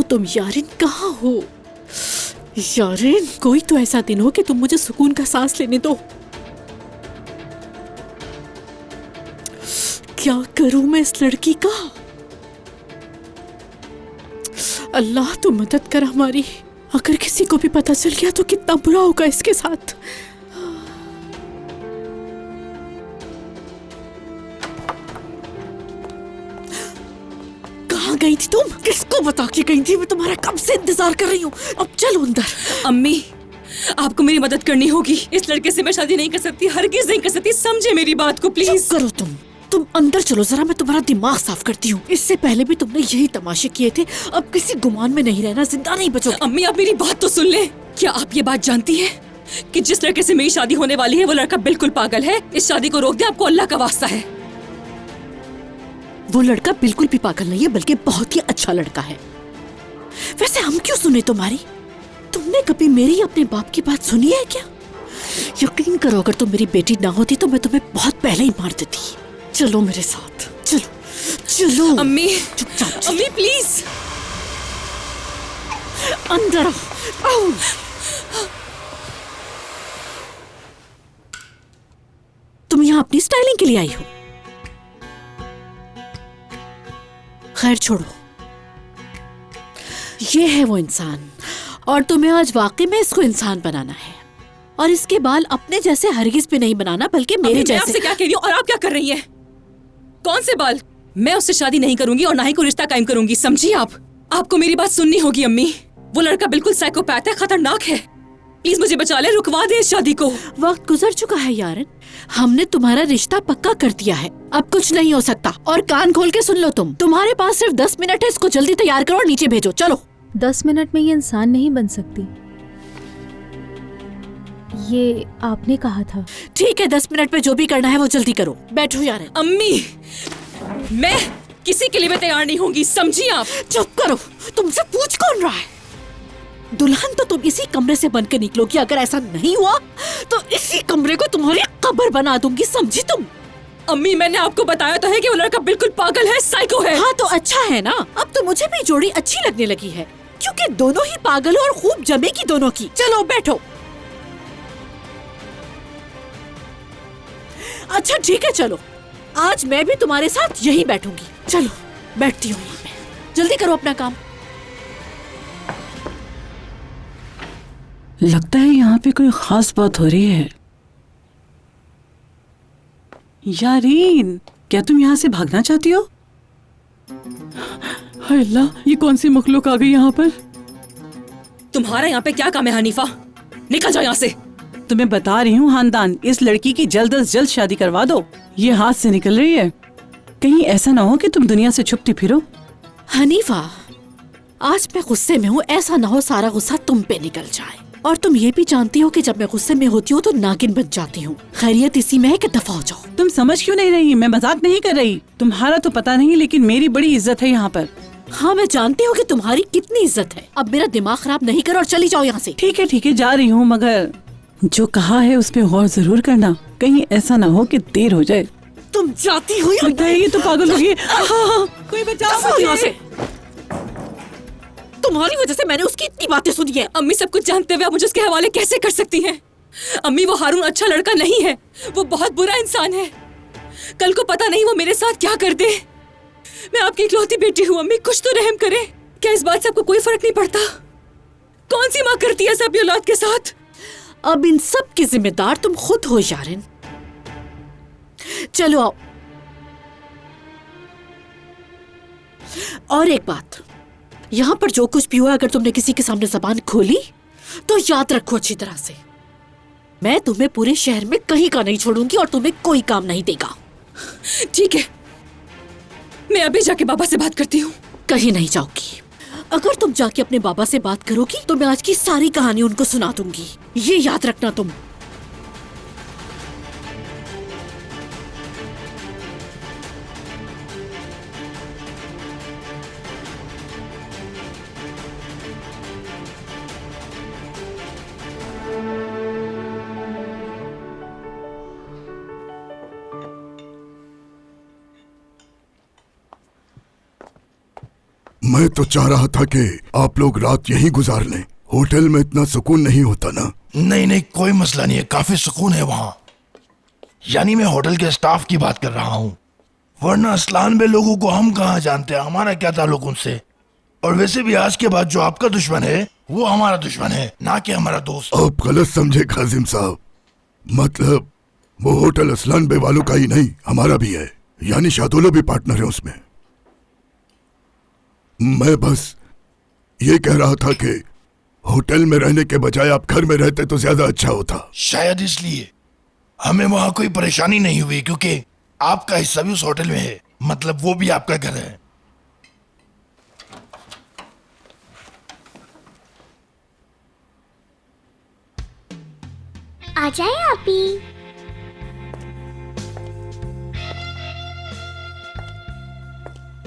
तुम यारिन? कहाँ हो यारिन? कोई तो ऐसा दिन हो कि तुम मुझे सुकून का सांस लेने दो। क्या करूं मैं इस लड़की का? अल्लाह तू मदद कर हमारी। अगर किसी को भी पता चल गया तो कितना बुरा होगा इसके साथ। कहाँ गई थी तुम? किसको बता के गई थी? मैं तुम्हारा कब से इंतजार कर रही हूँ। अब चलो अंदर। अम्मी, आपको मेरी मदद करनी होगी। इस लड़के से मैं शादी नहीं कर सकती, हरगिज नहीं कर सकती। समझे मेरी बात को प्लीज। चुप करो तुम अंदर चलो जरा, मैं तुम्हारा दिमाग साफ करती हूँ। इससे पहले भी तुमने यही तमाशे किए थे। अब किसी गुमान में नहीं रहना, जिंदा नहीं बचोगे। अम्मी, आप मेरी बात तो सुन ले। क्या आप ये बात जानती है कि जिस लड़के से मेरी शादी होने वाली है वो लड़का बिल्कुल पागल है। इस शादी को रोक दे, आपको अल्लाह का वास्ता है। वो लड़का बिल्कुल भी पागल नहीं है, बल्कि बहुत ही अच्छा लड़का है। वैसे हम क्यों सुने तुम्हारी? तुमने कभी मेरी अपने बाप की बात सुनी है क्या? यकीन करो, अगर तुम मेरी बेटी ना होती तो मैं तुम्हें बहुत पहले ही मार देती। चलो मेरे साथ, चलो चलो। अम्मी, चुपचाप अम्मी प्लीज अंदर आओ। तुम यहाँ अपनी स्टाइलिंग के लिए आई हो? खैर छोड़ो, ये है वो इंसान और तुम्हें आज वाकई में इसको इंसान बनाना है। और इसके बाल अपने जैसे हरगिज पे नहीं बनाना, बल्कि मेरे जैसे। मैं आपसे क्या कह रही हूँ और आप क्या कर रही हैं? कौन से बाल? मैं उससे शादी नहीं करूंगी और ना ही कोई रिश्ता कायम करूंगी, समझी आप? आपको मेरी बात सुननी होगी अम्मी। वो लड़का बिल्कुल साइकोपैथ है, खतरनाक है। प्लीज मुझे बचा ले, रुकवा दे इस शादी को। वक्त गुजर चुका है यारन, हमने तुम्हारा रिश्ता पक्का कर दिया है। अब कुछ नहीं हो सकता। और कान खोल के सुन लो, तुम्हारे पास सिर्फ 10 मिनट है। इसको जल्दी तैयार करो और नीचे भेजो। चलो। 10 मिनट में ये इंसान नहीं बन सकती, ये आपने कहा था। ठीक है, 10 मिनट में जो भी करना है वो जल्दी करो। बैठो यारन। अम्मी, मैं किसी के लिए भी तैयार नहीं होंगी, समझी आप? चुप करो, तुमसे पूछ कौन रहा है? दुल्हन तो तुम इसी कमरे से बन के निकलोगी। अगर ऐसा नहीं हुआ तो इसी कमरे को तुम्हारी कब्र बना दूंगी, समझी तुम? अम्मी, मैंने आपको बताया तो है कि वो लड़का बिल्कुल पागल है, साइको है। हाँ तो अच्छा है ना, अब तो मुझे भी जोड़ी अच्छी लगने लगी है, क्योंकि दोनों ही पागल और खूब जमेगी दोनों की। चलो बैठो। अच्छा ठीक है, चलो आज मैं भी तुम्हारे साथ यहीं बैठूंगी। चलो बैठती हूँ यहाँ पे। जल्दी करो अपना काम। लगता है यहाँ पे कोई खास बात हो रही है। यारीन, क्या तुम यहाँ से भागना चाहती हो? हाय अल्लाह, ये कौन सी मखलूक आ गई यहाँ पर? तुम्हारा यहाँ पे क्या काम है हनीफा? निकल जाओ यहाँ से। तुम्हें बता रही हूँ हानदान, इस लड़की की जल्द से जल्द शादी करवा दो। ये हाथ से निकल रही है, कहीं ऐसा ना हो कि तुम दुनिया से छुपती फिरो। हनीफा, आज मैं गुस्से में हूँ, ऐसा ना हो सारा गुस्सा तुम पे निकल जाए। और तुम ये भी जानती हो कि जब मैं गुस्से में होती हूँ तो नागिन बन जाती हूँ। खैरियत इसी में है कि दफा हो जाओ। तुम समझ क्यों नहीं रही? मैं मजाक नहीं कर रही। तुम्हारा तो पता नहीं, लेकिन मेरी बड़ी इज्जत है यहाँ पर। हाँ मैं जानती हूँ कि तुम्हारी कितनी इज्जत है। अब मेरा दिमाग खराब नहीं करो और चली जाओ यहाँ से। ठीक है जा रही हूँ, मगर जो कहा है उस पे गौर जरूर करना, कहीं ऐसा ना हो कि देर हो जाए। तुम जाती हो या लगता है ये तो पागल हो गई। कोई बचाओ यहाँ से। तुम्हारी वजह से मैंने उसकी इतनी बातें सुनी है। अम्मी, सब कुछ जानते हुए आप मुझे उसके हवाले कैसे कर सकती हैं? अम्मी, वो हारून अच्छा लड़का नहीं है, वो बहुत बुरा इंसान है। कल को पता नहीं वो मेरे साथ क्या कर दे। मैं आपकी इकलौती बेटी हूँ अम्मी, कुछ तो रहम करे। क्या इस बात से आपको कोई फर्क नहीं पड़ता? कौन सी माँ करती है ऐसा अपनी औलाद के साथ? अब इन सब की जिम्मेदार तुम खुद हो यारिन। चलो आओ। और एक बात, यहाँ पर जो कुछ भी हुआ, अगर तुमने किसी के सामने जबान खोली तो याद रखो अच्छी तरह से, मैं तुम्हें पूरे शहर में कहीं का नहीं छोड़ूंगी और तुम्हें कोई काम नहीं देगा। ठीक है, मैं अभी जाके बाबा से बात करती हूँ। कहीं नहीं जाओगी। अगर तुम जाके अपने बाबा से बात करोगी तो मैं आज की सारी कहानी उनको सुना दूंगी, ये याद रखना तुम। मैं तो चाह रहा था कि आप लोग रात यहीं गुजार लें। होटल में इतना सुकून नहीं होता ना। नहीं नहीं, कोई मसला नहीं है, काफी सुकून है वहाँ। यानी मैं होटल के स्टाफ की बात कर रहा हूँ, वरना असलान में लोगों को हम कहाँ जानते हैं, हमारा क्या ताल्लुक उनसे। और वैसे भी आज के बाद जो आपका दुश्मन है वो हमारा दुश्मन है, ना कि हमारा दोस्त। आप गलत समझे काजिम साहब, मतलब वो होटल असलान बे वालों का ही नहीं, हमारा भी है, यानी शादुल्ला भी पार्टनर है उसमें। मैं बस ये कह रहा था कि होटल में रहने के बजाय आप घर में रहते तो ज्यादा अच्छा होता। शायद इसलिए हमें वहाँ कोई परेशानी नहीं हुई, क्योंकि आपका हिस्सा भी उस होटल में है, मतलब वो भी आपका घर है। आ जाए आपी।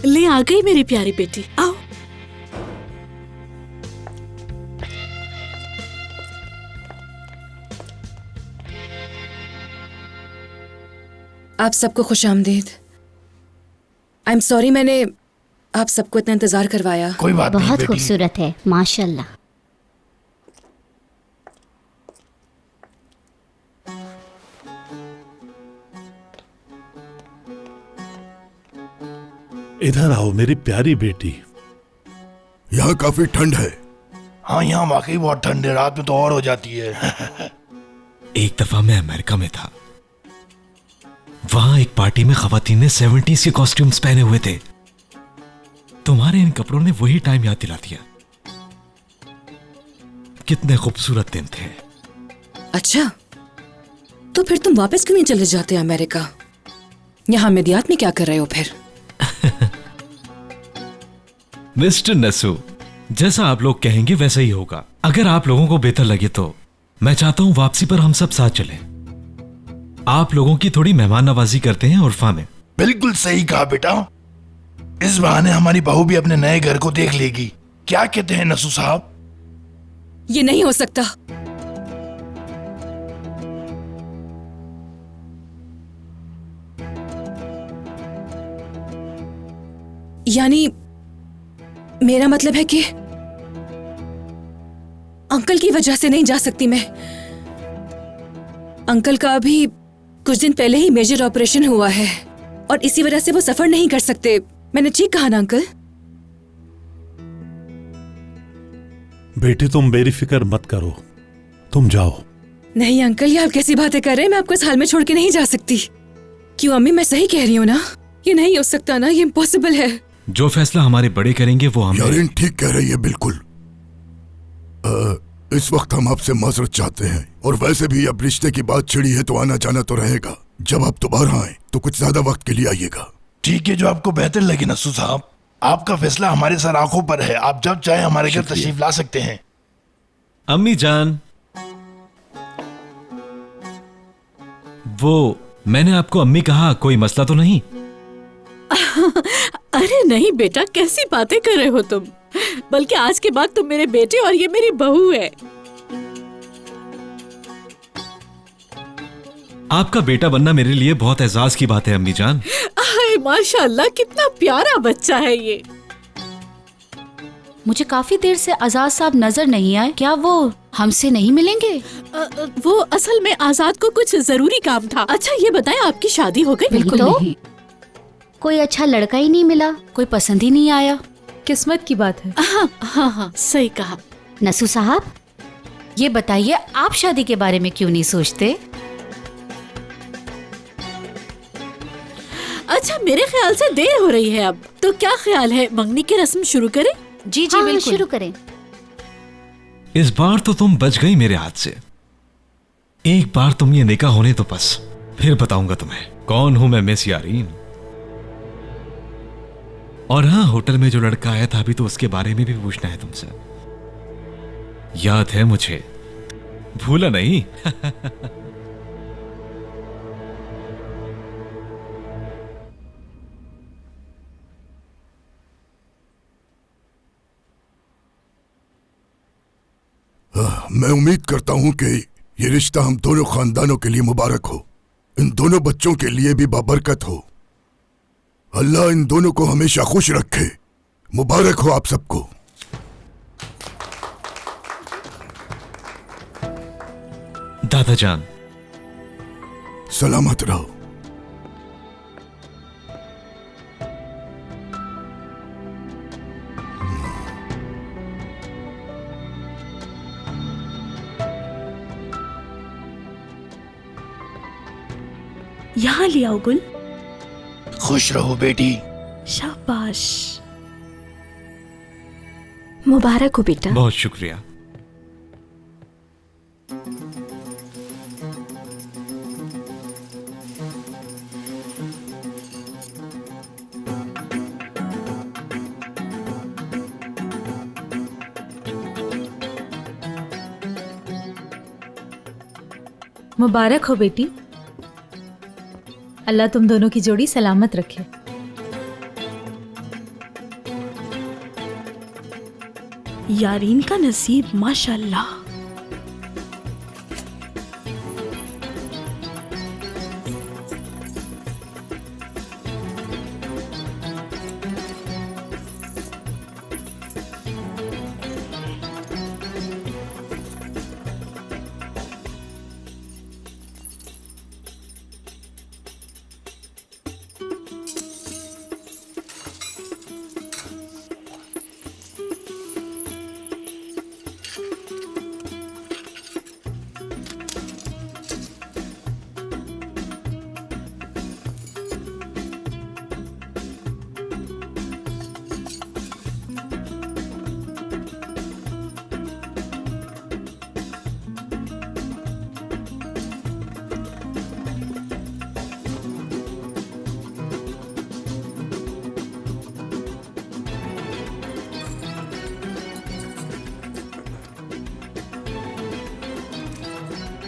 ले आ गई मेरी प्यारी बेटी, आओ। आप सबको खुशामदीद। आई एम सॉरी मैंने आप सबको इतना इंतजार करवाया। कोई बात नहीं बहुत बेटी। खूबसूरत है, माशाल्लाह। इधर आओ मेरी प्यारी बेटी। यहाँ काफी ठंड है। हाँ, यहाँ वाकई बहुत ठंड है, रात में तो और हो जाती है। एक दफा मैं अमेरिका में था, वहां एक पार्टी में खवातीन ने 70s के कॉस्ट्यूम्स पहने हुए थे। तुम्हारे इन कपड़ों ने वही टाइम याद दिला दिया। कितने खूबसूरत दिन थे। अच्छा, तो फिर तुम वापस क्यों नहीं चले जाते अमेरिका? यहाँ मेदियात में क्या कर रहे हो फिर? मिस्टर नसू, जैसा आप लोग कहेंगे वैसा ही होगा। अगर आप लोगों को बेहतर लगे तो मैं चाहता हूं वापसी पर हम सब साथ चलें। आप लोगों की थोड़ी मेहमान नवाजी करते हैं उर्फा में। बिल्कुल सही कहा बेटा, इस बहाने हमारी बहू भी अपने नए घर को देख लेगी। क्या कहते हैं नसू साहब? ये नहीं हो सकता। यानी मेरा मतलब है कि अंकल की वजह से नहीं जा सकती मैं। अंकल का अभी कुछ दिन पहले ही मेजर ऑपरेशन हुआ है और इसी वजह से वो सफर नहीं कर सकते। मैंने ठीक कहा ना अंकल? बेटी तुम मेरी फिक्र मत करो, तुम जाओ। नहीं अंकल, ये आप कैसी बातें कर रहे हैं? मैं आपको इस हाल में छोड़ के नहीं जा सकती। क्यों अम्मी, मैं सही कह रही हूँ ना? ये नहीं हो सकता ना, ये इम्पॉसिबल है। जो फैसला हमारे बड़े करेंगे वो हम। यारिन ठीक कह रही है, बिल्कुल। इस वक्त हम आपसे माजरत चाहते हैं, और वैसे भी अब रिश्ते की बात छिड़ी है तो आना जाना तो रहेगा। जब आप दोबारा आए तो कुछ ज्यादा वक्त के लिए आइएगा। ठीक है, जो आपको बेहतर लगे नसू साहब। आपका फैसला हमारे सर आंखों पर है, आप जब चाहे हमारे घर तशरीफ ला सकते हैं। अम्मी जान, वो मैंने आपको अम्मी कहा, कोई मसला तो नहीं? अरे नहीं बेटा, कैसी बातें कर रहे हो तुम? बल्कि आज के बाद तुम मेरे बेटे और ये मेरी बहू है। आपका बेटा बनना मेरे लिए बहुत एजाज की बात है अम्मी जान। हाय माशाल्लाह, कितना प्यारा बच्चा है ये। मुझे काफी देर से आजाद साहब नजर नहीं आए, क्या वो हमसे नहीं मिलेंगे? वो असल में आजाद को कुछ जरूरी काम था। अच्छा ये बताएं, आपकी शादी हो गई? बिल्कुल तो? नहीं। कोई अच्छा लड़का ही नहीं मिला, कोई पसंद ही नहीं आया। किस्मत की बात है। हाँ हाँ हाँ, सही कहा। नसू साहब, ये बताइए, आप शादी के बारे में क्यों नहीं सोचते? अच्छा, मेरे ख्याल से देर हो रही है अब, तो क्या ख्याल है मंगनी की रस्म शुरू करें? जी जी हाँ बिल्कुल शुरू करें। इस बार तो तुम बच गई मेरे हाथ से। एक बार तुम ये निकाह होने तो बस, फिर बताऊंगा तुम्हें कौन हूं मैं, मिस यारीन। और हाँ, होटल में जो लड़का आया था अभी, तो उसके बारे में भी पूछना है तुमसे। याद है मुझे, भूला नहीं? मैं उम्मीद करता हूँ कि ये रिश्ता हम दोनों खानदानों के लिए मुबारक हो, इन दोनों बच्चों के लिए भी बाबरकत हो। अल्लाह इन दोनों को हमेशा खुश रखे। मुबारक हो आप सबको। दादाजान, सलामत रहो। यहाँ ले आओ गुल। खुश रहो बेटी। शाबाश। मुबारक हो बेटा। बहुत शुक्रिया। मुबारक हो बेटी। अल्लाह तुम दोनों की जोड़ी सलामत रखे। यारीन का नसीब माशाल्लाह।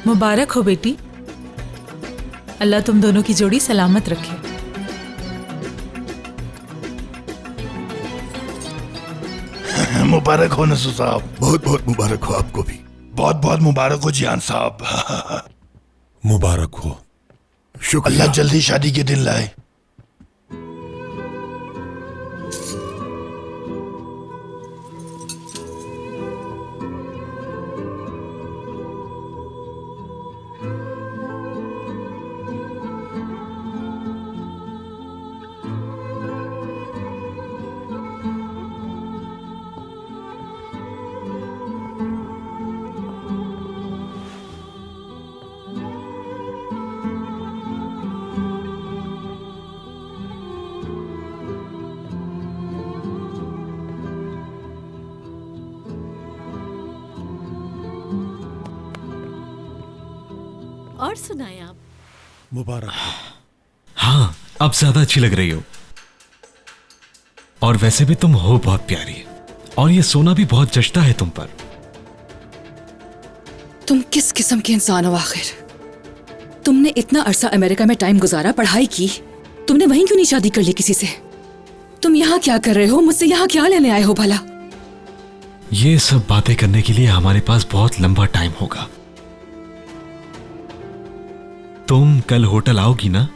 मुबारक हो बेटी। अल्लाह तुम दोनों की जोड़ी सलामत रखे। मुबारक हो नसू साहब। बहुत बहुत मुबारक हो आपको भी। बहुत बहुत मुबारक हो जियान साहब। मुबारक हो। शुक्रिया। अल्लाह जल्दी शादी के दिन लाए। और सुनाए आप। मुबारक हो। हाँ, अब ज्यादा अच्छी लग रही हो। और वैसे भी तुम हो बहुत प्यारी। और ये सोना भी बहुत जचता है तुम पर। तुम किस किस्म के इंसान हो आखिर? तुमने इतना अरसा अमेरिका में टाइम गुजारा, पढ़ाई की, तुमने वहीं क्यों नहीं शादी कर ली किसी से? तुम यहाँ क्या कर रहे हो? मुझसे यहाँ क्या लेने आए हो भला? ये सब बातें करने के लिए हमारे पास बहुत लंबा टाइम होगा। तुम कल होटल आओगी ना?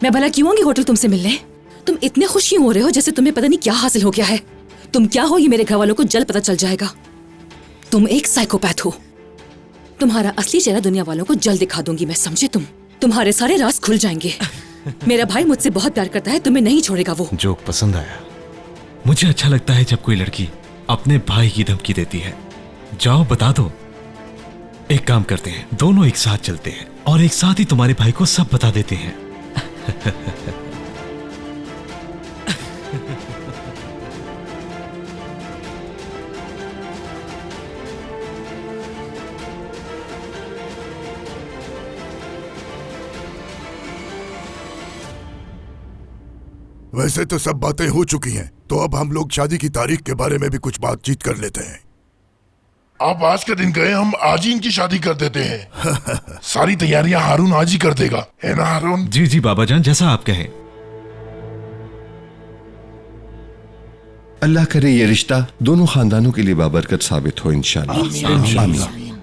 मैं भला क्यों आऊंगी होटल तुमसे मिलने? तुम इतने खुशी हो रहे हो जैसे तुम्हें पता नहीं क्या हासिल हो गया है। तुम क्या हो ये मेरे घर वालों को जल्द पता चल जाएगा। तुम एक साइकोपैथ हो। तुम्हारा असली चेहरा दुनिया वालों को जल्द दिखा दूंगी मैं, समझे? तुम्हारे सारे राज खुल जाएंगे। मेरा भाई मुझसे बहुत प्यार करता है, तुम्हें नहीं छोड़ेगा वो। जोक पसंद आया। मुझे अच्छा लगता है जब कोई लड़की अपने भाई की धमकी देती है। जाओ बता दो। एक काम करते हैं, दोनों एक साथ चलते हैं और एक साथ ही तुम्हारे भाई को सब बता देते हैं। वैसे तो सब बातें हो चुकी हैं, तो अब हम लोग शादी की तारीख के बारे में भी कुछ बातचीत कर लेते हैं। आप आज के दिन गए, हम आज ही इनकी शादी कर देते हैं। सारी तैयारियां हारून आज ही कर देगा, है ना हारून? जी जी बाबा जान, जैसा आप कहें। अल्लाह करे ये रिश्ता दोनों खानदानों के लिए बाबरकत साबित हो इंशाअल्लाह। आमीन।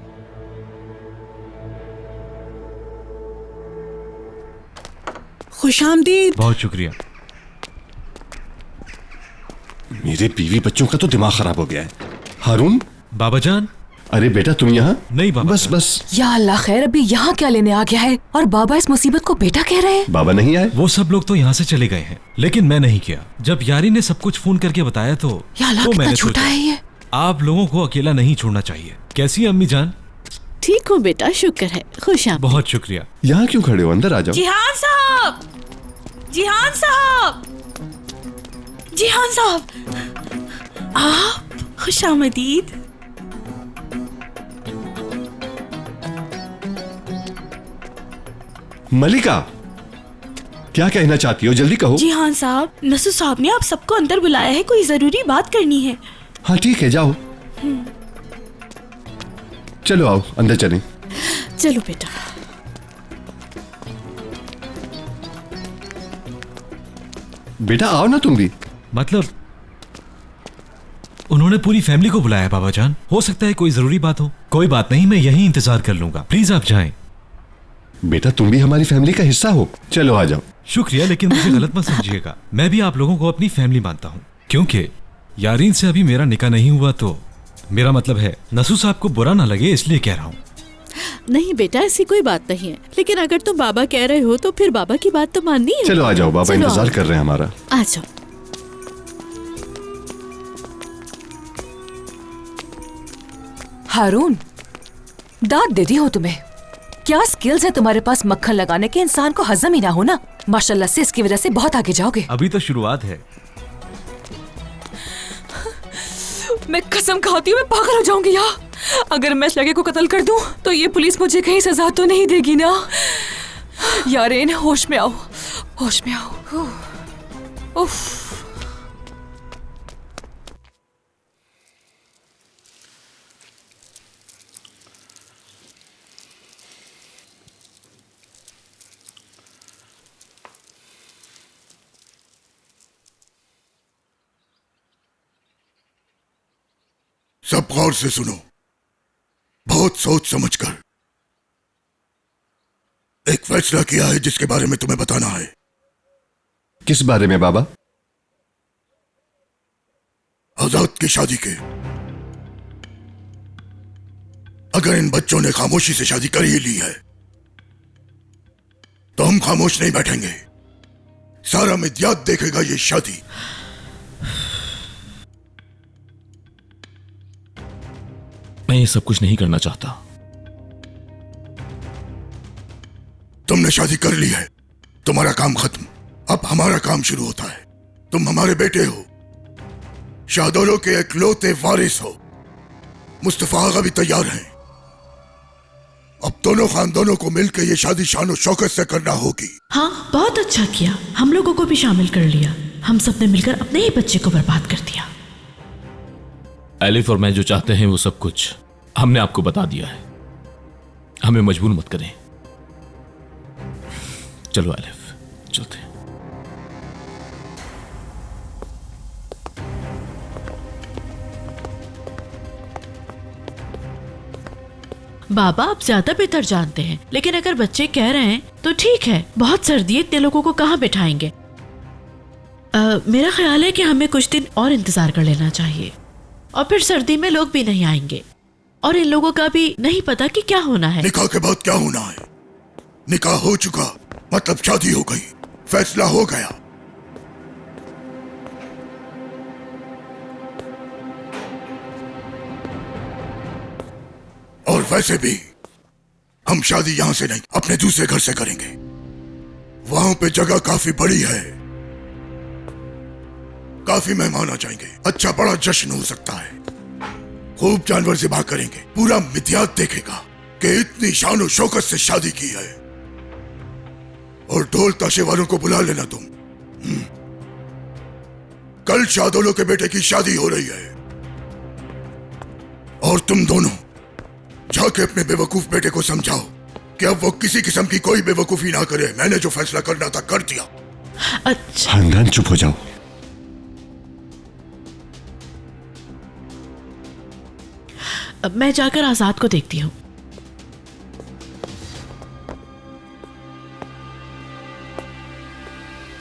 खुशामदीद। बहुत शुक्रिया। मेरे बीवी बच्चों का तो दिमाग खराब हो गया है। हारून, बाबा जान। अरे बेटा तुम यहाँ? नहीं बाबा। बस। या अल्लाह खैर, अभी यहाँ क्या लेने आ गया है? और बाबा इस मुसीबत को बेटा कह रहे हैं? बाबा नहीं आए? वो सब लोग तो यहाँ से चले गए हैं, लेकिन मैं नहीं किया। जब यारी ने सब कुछ फोन करके बताया तो मैंने झूठा है ये। आप लोगों को अकेला नहीं छोड़ना चाहिए। कैसी है अम्मी जान? ठीक हूँ बेटा, शुक्र है। खुश आमदीद। बहुत शुक्रिया। यहाँ क्यों खड़े हो? अंदर आ जाओ। जिहान साहब, जिहान साहब, जिहान साहब, आप खुश आमदीद। मलिका, क्या कहना चाहती हो? जल्दी कहो। जिहान साहब, नसू साहब ने आप सबको अंदर बुलाया है, कोई जरूरी बात करनी है। हाँ ठीक है, जाओ। चलो आओ अंदर चलें। चलो बेटा। बेटा आओ ना तुम भी। मतलब उन्होंने पूरी फैमिली को बुलाया बाबा जान। हो सकता है कोई जरूरी बात हो। कोई बात नहीं, मैं यहीं इंतजार कर लूंगा। प्लीज आप जाएं। बेटा तुम भी हमारी फैमिली का हिस्सा हो। चलो आ जाओ। शुक्रिया, लेकिन मुझे गलत मत समझिएगा। मैं भी आप लोगों को अपनी फैमिली मानता हूँ, क्योंकि यारीन से अभी मेरा निकाह नहीं हुआ। तो मेरा मतलब है नसू साहब को बुरा ना लगे, इसलिए कह रहा हूँ। नहीं बेटा, ऐसी कोई बात नहीं है, लेकिन अगर तुम बाबा कह रहे हो तो फिर बाबा की बात तो माननी है। चलो आ जाओ, बाबा इंतजार कर रहे हैं हमारा। आ जाओ। हारून, दाद दे दी हो तुम्हें। क्या स्किल्स है तुम्हारे पास मक्खन लगाने के, इंसान को हजम ही ना हो ना। माशाल्लाह से इसकी वजह से बहुत आगे जाओगे। अभी तो शुरुआत है। मैं कसम खाती हूँ मैं पागल हो जाऊंगी यहाँ। अगर मैं इस लड़के को कत्ल कर दूं तो ये पुलिस मुझे कहीं सजा तो नहीं देगी ना। यारेन, होश में आओ, होश में आओ। उफ। सब गौर से सुनो, बहुत सोच समझकर। एक फैसला किया है जिसके बारे में तुम्हें बताना है। किस बारे में बाबा? आजाद की शादी के। अगर इन बच्चों ने खामोशी से शादी कर ही ली है तो हम खामोश नहीं बैठेंगे। सारा मिद्यात देखेगा ये शादी। मैं ये सब कुछ नहीं करना चाहता। तुमने शादी कर ली है, तुम्हारा काम खत्म। अब हमारा काम शुरू होता है। तुम हमारे बेटे हो, शाहदौलों के इकलौते वारिस हो। मुस्तफा आगा भी तैयार हैं। अब दोनों खानदानों को मिलकर ये शादी शान और शौकत से करना होगी। हाँ, बहुत अच्छा किया। हम लोगों को भी शामिल कर लिया। हम सब ने मिलकर अपने ही बच्चे को बर्बाद कर दिया। एलिफ और मैं जो चाहते हैं वो सब कुछ हमने आपको बता दिया है। हमें मजबूर मत करें। चलो एलिफ, चलते हैं। बाबा आप ज्यादा बेहतर जानते हैं, लेकिन अगर बच्चे कह रहे हैं तो ठीक है। बहुत सर्दी है, इतने लोगों को कहाँ बिठाएंगे। मेरा ख्याल है कि हमें कुछ दिन और इंतजार कर लेना चाहिए, और फिर सर्दी में लोग भी नहीं आएंगे, और इन लोगों का भी नहीं पता कि क्या होना है। निकाह के बाद क्या होना है? निकाह हो चुका, मतलब शादी हो गई, फैसला हो गया। और वैसे भी हम शादी यहां से नहीं, अपने दूसरे घर से करेंगे। वहां पे जगह काफी बड़ी है, काफी मेहमान आ जाएंगे, अच्छा बड़ा जश्न हो सकता है। खूब जानवर ज़िबा करेंगे, पूरा मिद्यात देखेगा कि इतनी शान और शौकत से शादी की है। और ढोल ताशे वालों को बुला लेना तुम। कल शाहदौलों के बेटे की शादी हो रही है, और तुम दोनों जाके अपने बेवकूफ बेटे को समझाओ कि अब वो किसी किस्म की कोई बेवकूफी ना करे। मैंने जो फैसला करना था कर दिया। अच्छा खानदान चुप हो जाओ। अब मैं जाकर आजाद को देखती हूँ।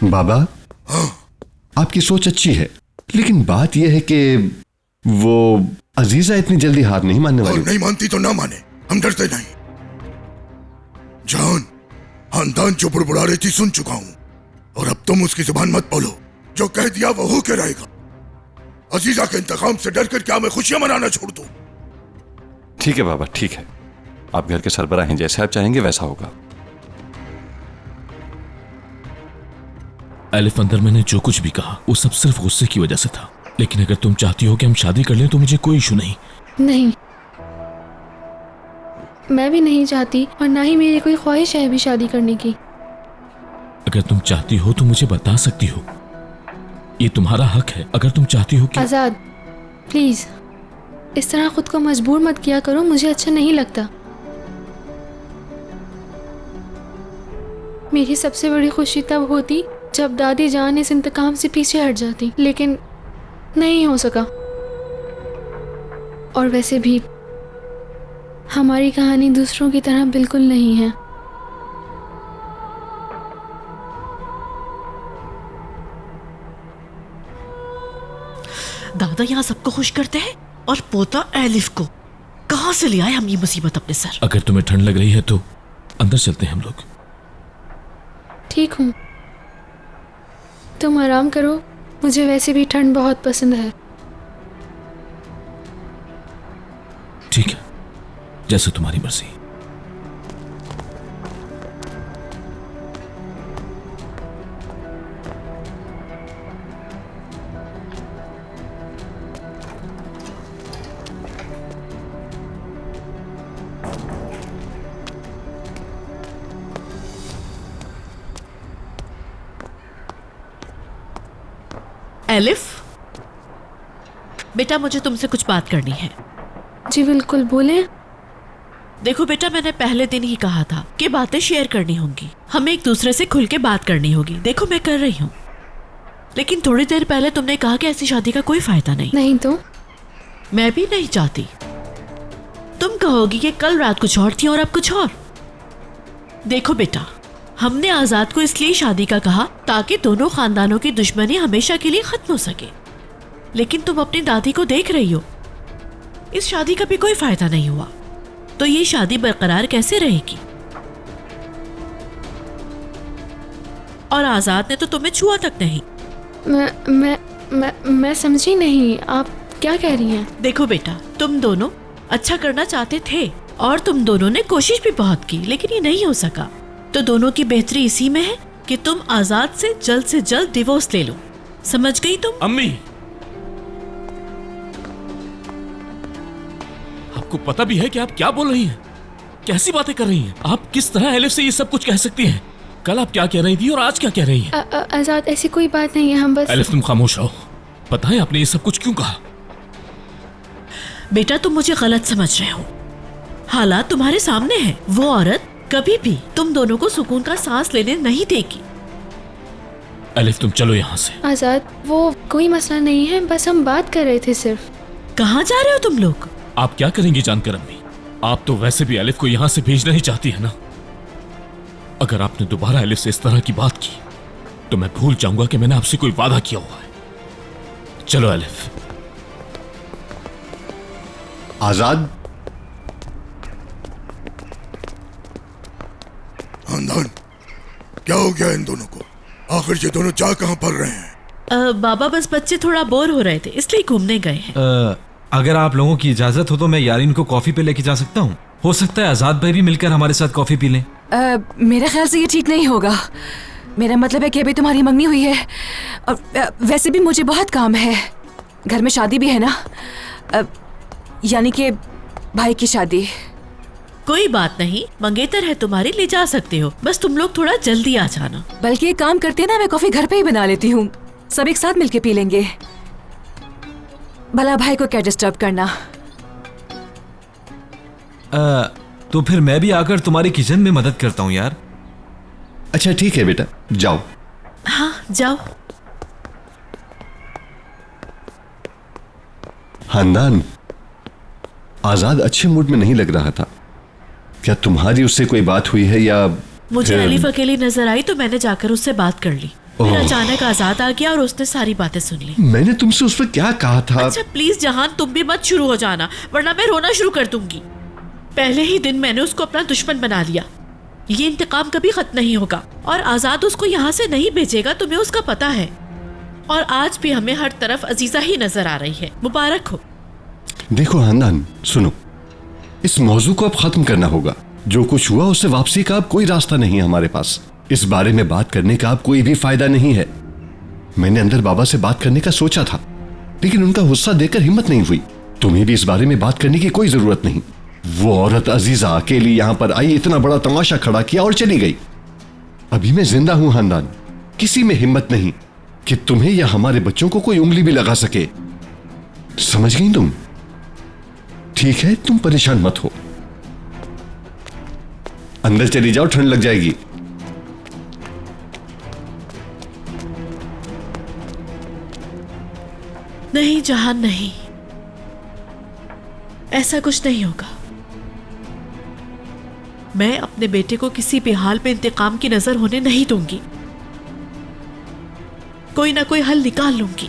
बाबा, आपकी सोच अच्छी है, लेकिन बात यह है कि वो अजीजा इतनी जल्दी हार नहीं मानने और वाली। नहीं मानती तो ना माने, हम डरते नहीं। जान, खानदान जो बुड़बुड़ा रही थी सुन चुका हूं, और अब तुम उसकी जुबान मत बोलो। जो कह दिया वो हो के रहेगा। अजीजा के इंतकाम से डर कर क्या मैं खुशियां मनाना छोड़ दूं? ठीक है बाबा, ठीक है। आप घर के सरबराह हैं, जैसे आप चाहेंगे वैसा होगा। एलिफ, अंदर मैंने जो कुछ भी कहा वो सब सिर्फ गुस्से की वजह से था। लेकिन अगर तुम चाहती हो कि हम शादी कर लें तो मुझे कोई इशू नहीं। नहीं, मैं भी नहीं चाहती और ना ही मेरी कोई ख्वाहिश है अभी शादी करने की। अगर तुम चाहती हो तो मुझे बता सकती हो, ये तुम्हारा हक है। अगर तुम चाहती हो कि आजाद, प्लीज इस तरह खुद को मजबूर मत किया करो, मुझे अच्छा नहीं लगता। मेरी सबसे बड़ी खुशी तब होती जब दादी जान इस इंतकाम से पीछे हट जाती, लेकिन नहीं हो सका। और वैसे भी हमारी कहानी दूसरों की तरह बिल्कुल नहीं है। दादा यहाँ सबको खुश करते हैं और पोता एलिफ को कहाँ से ले आए हम ये मुसीबत अपने सर। अगर तुम्हें ठंड लग रही है तो अंदर चलते हैं हम लोग। ठीक हूँ, तुम आराम करो, मुझे वैसे भी ठंड बहुत पसंद है। ठीक है, जैसे तुम्हारी मर्जी। एलिफ, बेटा मुझे तुमसे कुछ बात करनी है। जी बिल्कुल, बोले। देखो बेटा, मैंने पहले दिन ही कहा था कि बातें शेयर करनी होंगी, हमें एक दूसरे से खुल के बात करनी होगी। देखो मैं कर रही हूँ, लेकिन थोड़ी देर पहले तुमने कहा कि ऐसी शादी का कोई फायदा नहीं। नहीं तो मैं भी नहीं चाहती। तुम कहोगी कि कल रात कुछ और थी और अब कुछ और। देखो बेटा, हमने आजाद को इसलिए शादी का कहा ताकि दोनों खानदानों की दुश्मनी हमेशा के लिए खत्म हो सके। लेकिन तुम अपनी दादी को देख रही हो, इस शादी का भी कोई फायदा नहीं हुआ, तो ये शादी बरकरार कैसे रहेगी? और आजाद ने तो तुम्हें छुआ तक नहीं। मैं समझी नहीं, आप क्या कह रही हैं? देखो बेटा, तुम दोनों अच्छा करना चाहते थे और तुम दोनों ने कोशिश भी बहुत की, लेकिन ये नहीं हो सका। तो दोनों की बेहतरी इसी में है कि तुम आजाद से जल्द डिवोर्स ले लो। समझ गई तुम? अम्मी, आपको पता भी है कि आप क्या बोल रही हैं? कैसी बातें कर रही हैं? आप किस तरह एलिफ से ये सब कुछ कह सकती हैं? कल आप क्या कह रही थी और आज क्या कह रही हैं? आजाद, ऐसी कोई बात नहीं है, हम बस। एलिफ तुम खामोश रहो। पता है आपने ये सब कुछ क्यों कहा? बेटा तुम मुझे गलत समझ रहे हो, हालात तुम्हारे सामने है। वो औरत कभी भी तुम दोनों को सुकून का सांस लेने नहीं देगी। एलिफ तुम चलो यहाँ से। आजाद, वो कोई मसला नहीं है, बस हम बात कर रहे थे सिर्फ। कहाँ जा रहे हो तुम लोग? आप क्या करेंगी जानकर अम्मी? आप तो वैसे भी एलिफ को यहाँ से भेजना ही चाहती है ना। अगर आपने दोबारा एलिफ से इस तरह की बात की तो मैं भूल जाऊंगा कि मैंने आपसे कोई वादा किया हुआ है। चलो एलिफ। आजाद, खानदान, क्या हो गया इन दोनों को? आखिर ये दोनों जा कहाँ पड़ रहे हैं? बाबा बस बच्चे थोड़ा बोर हो रहे थे इसलिए घूमने गए हैं। अगर आप लोगों की इजाजत हो तो मैं यारीन को कॉफी पे लेके जा सकता हूँ। हो सकता है आजाद भाई भी मिलकर हमारे साथ कॉफी पी लें। मेरे ख्याल से ये ठीक नहीं होगा। मेरा मतलब है कि अभी तुम्हारी मंगनी हुई है और वैसे भी मुझे बहुत काम है। घर में शादी भी है ना, यानी कि भाई की शादी। कोई बात नहीं, मंगेतर है तुम्हारी, ले जा सकते हो, बस तुम लोग थोड़ा जल्दी आ जाना। बल्कि एक काम करते ना, मैं कॉफी घर पे ही बना लेती हूँ, सब एक साथ मिलके पी लेंगे। भला भाई को क्या डिस्टर्ब करना। तो फिर मैं भी आकर तुम्हारी किचन में मदद करता हूँ यार। अच्छा ठीक है बेटा, जाओ। हाँ जाओ। खानदान, आजाद अच्छे मूड में नहीं लग रहा था। क्या तुम्हारी उससे कोई बात हुई है या मुझे एलिफ अकेली नजर आई तो मैंने जाकर उससे बात कर ली। फिर अचानक आजाद आ गया और उसने सारी बातें सुन ली। मैंने तुमसे उस पर क्या कहा था? अच्छा प्लीज जहान, तुम भी मत शुरू हो जाना, वरना मैं रोना शुरू कर दूंगी। पहले ही दिन मैंने उसको अपना दुश्मन बना लिया। ये इंतकाम कभी खत्म नहीं होगा और आजाद उसको यहाँ से नहीं भेजेगा, तुम्हें उसका पता है। और आज भी हमें हर तरफ अजीजा ही नजर आ रही है। मुबारक हो। देखो हांदान, सुनो, इस मौजू को अब खत्म करना होगा। जो कुछ हुआ उससे वापसी का अब कोई रास्ता नहीं हमारे पास। इस बारे में बात करने का अब कोई भी फायदा नहीं है। मैंने अंदर बाबा से बात करने का सोचा था, लेकिन उनका गुस्सा देखकर हिम्मत नहीं हुई। तुम्हें भी इस बारे में बात करने की कोई जरूरत नहीं। वो औरत अजीजा अकेली यहाँ पर आई, इतना बड़ा तमाशा खड़ा किया और चली गई। अभी मैं जिंदा हूं हांदान, किसी में हिम्मत नहीं कि तुम्हें या हमारे बच्चों को कोई उंगली भी लगा सके। समझ गई तुम? ठीक है, तुम परेशान मत हो, अंदर चली जाओ, ठंड लग जाएगी। नहीं जहान, नहीं, ऐसा कुछ नहीं होगा। मैं अपने बेटे को किसी भी हाल में इंतकाम की नजर होने नहीं दूंगी। कोई ना कोई हल निकाल लूंगी।